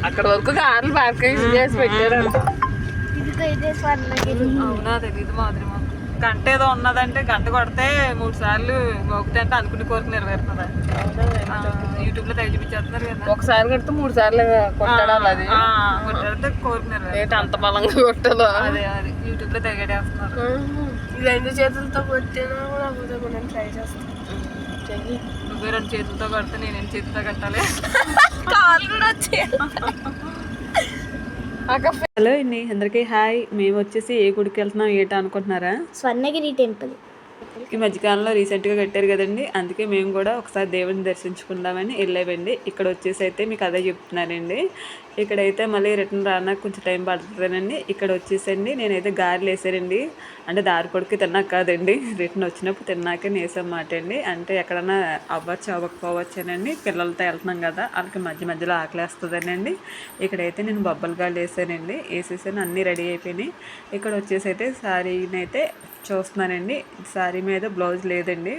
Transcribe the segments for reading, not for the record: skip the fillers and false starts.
అక్కడ వరకు కార్లు పార్కింగ్ చేసి పెట్టారు. అవునా తెలీదు మాదిరి మాకు. గంట ఏదో ఉన్నదంటే గంట కొడితే 3 సార్లు మోగితే అంటే అనుకునే కోరిక నెరవేరుతుందా? యూట్యూబ్ లో తెగ చూపించేస్తున్నారు కదా. ఒకసారి కొడితే 3 సార్లు కొట్టడాలి. అది కొట్టాడితే కోరిక నెరవేరు. అంత బలంగా కొట్టదు. అదే అది యూట్యూబ్ లో తెగడేస్తున్నారు. ఇది 2 చేతులతో కొట్టినా కూడా ట్రై చేస్తాను. నువ్వే 2 చేతులతో కొడితే నేను 2 చేతులతో కట్టాలి. కాలు కూడా హలో అండి, అందరికీ హాయ్. మేము వచ్చేసి ఏ గుడికి వెళ్తున్నాం ఏంటో అనుకుంటున్నారా? స్వర్ణగిరి టెంపుల్ ఈ మధ్యకాలంలో రీసెంట్గా కట్టారు కదండి, అందుకే మేము కూడా ఒకసారి దేవుడిని దర్శించుకుందామని వెళ్ళామండి. ఇక్కడ వచ్చేసి అయితే మీకు అదే చెప్తున్నానండి. ఇక్కడైతే మళ్ళీ రిటర్న్ రానా కొంచెం టైం పడుతుందండి. ఇక్కడ వచ్చేసండి నేనైతే గారెలు వేసానండి. అంటే దారి పొడికి తిన్నాక కాదండి, రిటర్న్ వచ్చినప్పుడు తిన్నాకే వేసామాట అండి. అంటే ఎక్కడన్నా అవ్వచ్చు అవ్వకపోవచ్చానండి, పిల్లలతో వెళ్తున్నాం కదా, వాళ్ళకి మధ్య మధ్యలో ఆకలేస్తుందనండి. ఇక్కడైతే నేను బొబ్బలు గాలు వేసానండి, వేసేసాను, అన్నీ రెడీ అయిపోయినాయి. ఇక్కడ వచ్చేసి అయితే శారీని అయితే చూస్తున్నానండి. శారీ మీద బ్లౌజ్ లేదండి,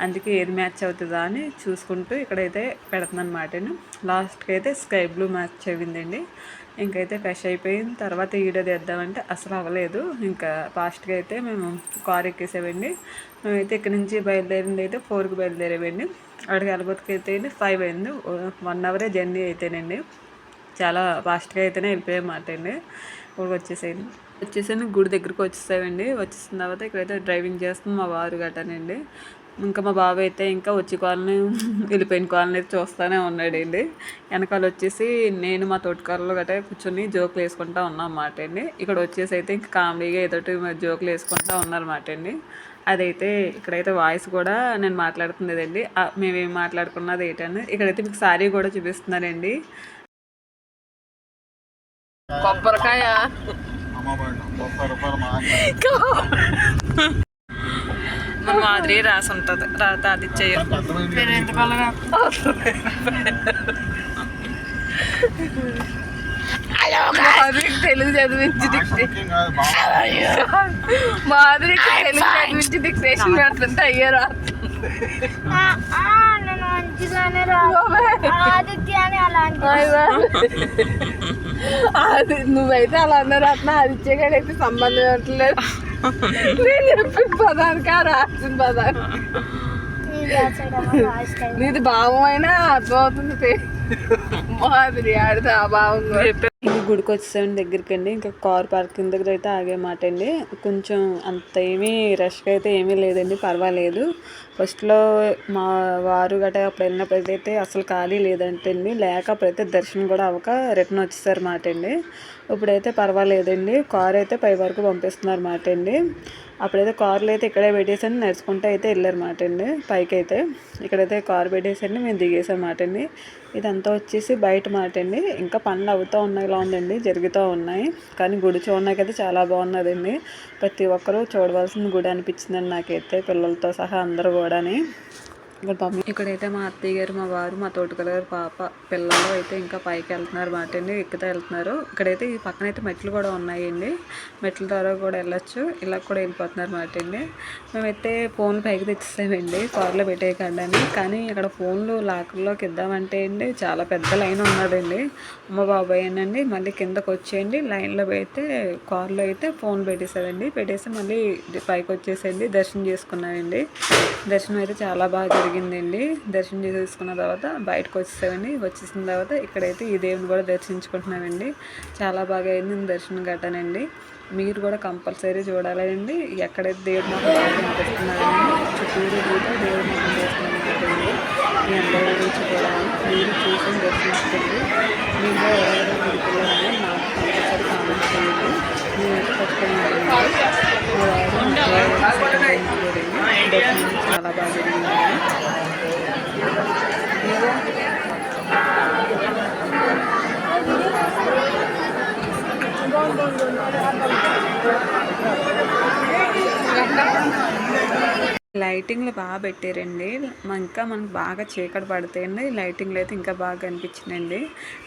అందుకే ఏది మ్యాచ్ అవుతుందా అని చూసుకుంటూ ఇక్కడైతే పెడుతున్నాను అనమాట. లాస్ట్కి అయితే స్కై బ్లూ మ్యాచ్ అయిందండి. ఇంకైతే ఫ్రెష్ అయిపోయిన తర్వాత వీడియో తీద్దామంటే అసలు అవ్వలేదు. ఇంకా ఫాస్ట్గా అయితే మేము కార్ ఎక్కేసామండి. మేమైతే ఇక్కడ నుంచి బయలుదేరింది అయితే 4కి బయలుదేరామండి. అక్కడికి వెళ్ళబోతుకి అయితే 5 అయింది. 1 అవరే జర్నీ అయితేనండి. చాలా ఫాస్ట్గా అయితేనే వెళ్ళిపోయామాట అండి. ఇప్పుడు వచ్చేసాను గుడి దగ్గరికి వచ్చేసామండి. వచ్చేసిన తర్వాత ఇక్కడైతే డ్రైవింగ్ చేస్తుంది మా వారు గట్టానండి. ఇంకా మా బాబు అయితే ఇంకా వచ్చి కాలనీ వెళ్ళిపోయిన కాలనీ అయితే చూస్తూనే ఉన్నాడండి. వెనకాల వచ్చేసి నేను మా తోటకారులో గట్రా కూర్చొని జోకులు వేసుకుంటూ ఉన్నాం అన్నమాట అండి. ఇక్కడ వచ్చేసి అయితే ఇంకా కామెడీగా ఏదోటి జోకులు వేసుకుంటూ ఉన్నారన్నమాట అండి. అదైతే ఇక్కడైతే వాయిస్ కూడా నేను మాట్లాడుతున్నదండి, మేమేం మాట్లాడుకున్నది ఏంటని. ఇక్కడైతే మీకు శారీ కూడా చూపిస్తున్నానండి. కొబ్బరికాయ మన మాదిరి రాసి ఉంటుంది, రాత అది చెయ్యం. తెలుగు చదివించి మాధురికి తెలుగు చదివించి డిక్టేషన్ పెడుతుంటే అయ్యారా? అది నువ్వైతే అలా అన్నారు అట్లా ఆదిత్య గారు అయితే సంబంధం ఇవ్వట్లేదు. నేను చెప్పిన పదానికి రాసిన పదానికి నీది భావం అయినా అర్థమవుతుంది. మాదిరి ఆడితే ఆ భావం ఇంక గుడికి వచ్చేసామండి దగ్గరికి అండి. ఇంకా కార్ పార్కింగ్ దగ్గర అయితే ఆగేమాట అండి. కొంచెం అంత ఏమీ రష్గా అయితే ఏమీ లేదండి, పర్వాలేదు. ఫస్ట్లో మా వారు గట్రా అప్పుడు వెళ్ళినప్పుడైతే అసలు ఖాళీ లేదంటండి, లేక అప్పుడైతే దర్శనం కూడా అవ్వక రిటర్న్ వచ్చేసారు మాట అండి. ఇప్పుడైతే పర్వాలేదండి, కార్ అయితే పై వరకు పంపిస్తున్నారు మాట అండి. అప్పుడైతే కార్లు అయితే ఇక్కడే పెట్టేసండి, నడుచుకుంటూ అయితే వెళ్ళారన్నమాట అండి పైకి అయితే. ఇక్కడైతే కార్ పెట్టేసండి మేము దిగేసామాట అండి. ఇదంతా వచ్చేసి బయట మాట అండి. ఇంకా పనులు అవుతూ ఉన్నాయిలా ఉందండి, జరుగుతూ ఉన్నాయి. కానీ గుడి చూడడానికైతే చాలా బాగున్నదండి. ప్రతి ఒక్కరూ చూడవలసిన గుడి అనిపించిందండి నాకైతే, పిల్లలతో సహా అందరూ కూడాని. ఇక్కడైతే మా అత్తయ్య గారు, మా వారు, మా తోటకల గారు పాప, పిల్లలు అయితే ఇంకా పైకి వెళ్తున్నారు మాట అండి, ఎక్కుతూ వెళ్తున్నారు. ఇక్కడైతే ఈ పక్కన అయితే మెట్లు కూడా ఉన్నాయండి, మెట్ల ద్వారా కూడా వెళ్ళొచ్చు, ఇలా కూడా వెళ్ళిపోతున్నారు మాట అండి. మేమైతే ఫోన్లు పైకి తెచ్చేసామండి కార్లో పెట్టేయకండి. కానీ ఇక్కడ ఫోన్లు లాకర్లోకి ఇద్దామంటే అండి చాలా పెద్ద లైన్ ఉన్నదండి. అమ్మ బాబాయ్ అనండి మళ్ళీ కిందకు వచ్చేయండి, లైన్లో అయితే కార్లో అయితే ఫోన్ పెట్టేసారండి. పెట్టేసి మళ్ళీ పైకి వచ్చేసండి దర్శనం చేసుకున్నామండి. దర్శనం అయితే చాలా బాగా జరిగిందండి. దర్శనం చేసుకున్న తర్వాత బయటకు వచ్చేసామండి. వచ్చేసిన తర్వాత ఇక్కడైతే ఈ దేవుని కూడా దర్శించుకుంటున్నామండి. చాలా బాగా అయింది దర్శనం గట్టానండి. మీరు కూడా కంపల్సరీ చూడాలండి. ఎక్కడైతే దేవుడి మొహం బాగా కనిపిస్తున్నారండి, చుట్టూరు కూడా దేవుడి మొహం చేస్తున్నారండి. మీ అందరి గురించి కూడా మీరు చూసి దర్శించుకోండి. మీరు ఎవరెవరో గుడికెళ్ళాలని నాకు కంపల్సరీ కామెంట్ చేయండి. నేనైతే ఖచ్చితంగా దర్శనం చాలా బాగా జరిగిందండి. లైటింగ్లు బాగా పెట్టారండి. ఇంకా మనకు బాగా చీకటి పడతాయండి, లైటింగ్లు అయితే ఇంకా బాగా అనిపించిందండి.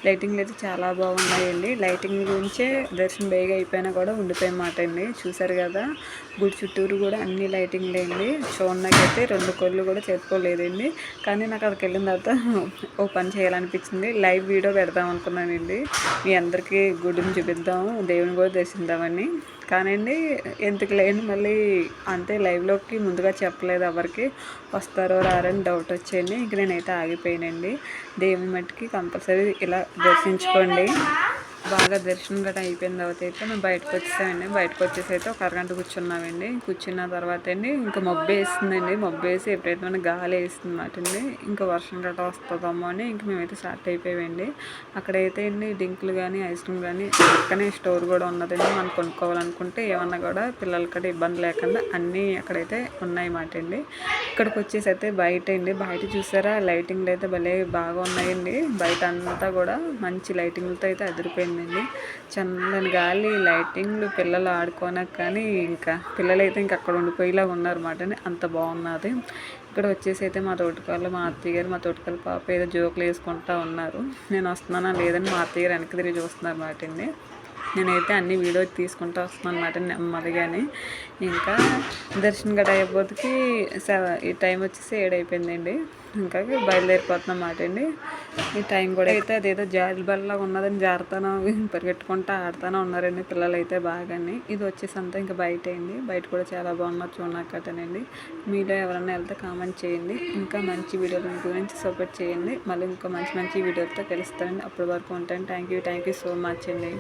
లైటింగ్లు అయితే చాలా బాగున్నాయండి. లైటింగ్ గురించే దర్శనం బేగా అయిపోయినా కూడా ఉండిపోయామాట అండి. చూసారు కదా, గుడి చుట్టూరు కూడా అన్ని లైటింగ్ లేండి. చూడడానికైతే 2 కళ్ళు కూడా చెప్పుకోలేదండి. కానీ నాకు అక్కడికి వెళ్ళిన తర్వాత ఓ పని చేయాలనిపించింది. లైవ్ వీడియో పెడదాం అనుకున్నానండి. మీ అందరికీ గుడిని చూపిద్దాం, దేవుని కూడా దర్శిద్దామని. కానండి ఎందుకు లేని మళ్ళీ అంతే లైవ్లోకి ముందుగా చెప్పలేదు, ఎవరికి వస్తారో రారని డౌట్ వచ్చేయండి. ఇంక నేనైతే ఆగిపోయానండి. దేవుని మట్టికి కంపల్సరీ ఇలా దర్శించుకోండి. బాగా దర్శనం గట్రా అయిపోయిన తర్వాత అయితే మేము బయటకు వచ్చేసామండి. బయటకు వచ్చేసి అయితే ఒక అరగంట కూర్చున్నామండి. కూర్చున్న తర్వాత అండి ఇంకా మబ్బు వేస్తుందండి. మబ్బు వేసి ఎప్పుడైతే మనకి గాలి వేస్తుంది అన్నమాట అండి, ఇంకా వర్షం గట్రా వస్తుందమ్మో అని ఇంక మేమైతే స్టార్ట్ అయిపోయామండి. అక్కడైతే అండి డ్రింకులు కానీ ఐస్ క్రీమ్ కానీ పక్కనే స్టోర్ కూడా ఉన్నదండి. మనం కొనుక్కోవాలనుకుంటే ఏమన్నా కూడా పిల్లలకి ఇబ్బంది లేకుండా అన్నీ అక్కడైతే ఉన్నాయన్నమాట అండి. ఇక్కడికి వచ్చేసి అయితే బయట అండి, బయట చూసారా లైటింగ్లు అయితే భలే బాగా ఉన్నాయండి. బయట అంతా కూడా మంచి లైటింగ్లతో అయితే అదిరిపోయిందండి. చందని గాలి, లైటింగ్లు, పిల్లలు ఆడుకోనకు కానీ ఇంకా పిల్లలైతే ఇంకా అక్కడ ఉండిపోయేలాగా ఉన్నారన్నమాట అండి. అంత బాగున్నది. ఇక్కడ వచ్చేసి అయితే మా తోటకాళ్ళు, మా అత్తయ్య గారు, మా తోటకాళ్ళ పాప ఏదో జోకులు వేసుకుంటూ ఉన్నారు. నేను వస్తున్నానా లేదని మా అత్తయ్య గారు వెనక్కి తిరిగి చూస్తున్నారు అన్నమాట అండి. నేనైతే అన్ని వీడియో తీసుకుంటూ వస్తున్నాను అనమాట నెమ్మదిగానే. ఇంకా దర్శనం గట్రా అయిపోతే ఈ టైం వచ్చేసి 7 అయిపోయిందండి. ఇంకా బయలుదేరిపోతున్నాం అన్నమాట అండి. ఈ టైం కూడా అయితే అదేదో జారి బల్లలాగా ఉన్నదని జారుతానో పరిగెట్టుకుంటూ ఆడుతూనే ఉన్నారండి పిల్లలు అయితే బాగానే. ఇది వచ్చేసి అంతా ఇంకా బయట అండి. బయట కూడా చాలా బాగున్నారు చూడకటనండి. మీలో ఎవరైనా వెళ్తే కామెంట్ చేయండి. ఇంకా మంచి వీడియోల గురించి సపోర్ట్ చేయండి. మళ్ళీ ఇంకా మంచి మంచి వీడియోలతో కలుస్తానండి. అప్పటి వరకు ఉంటాను. థ్యాంక్ యూ సో మచ్ అండి.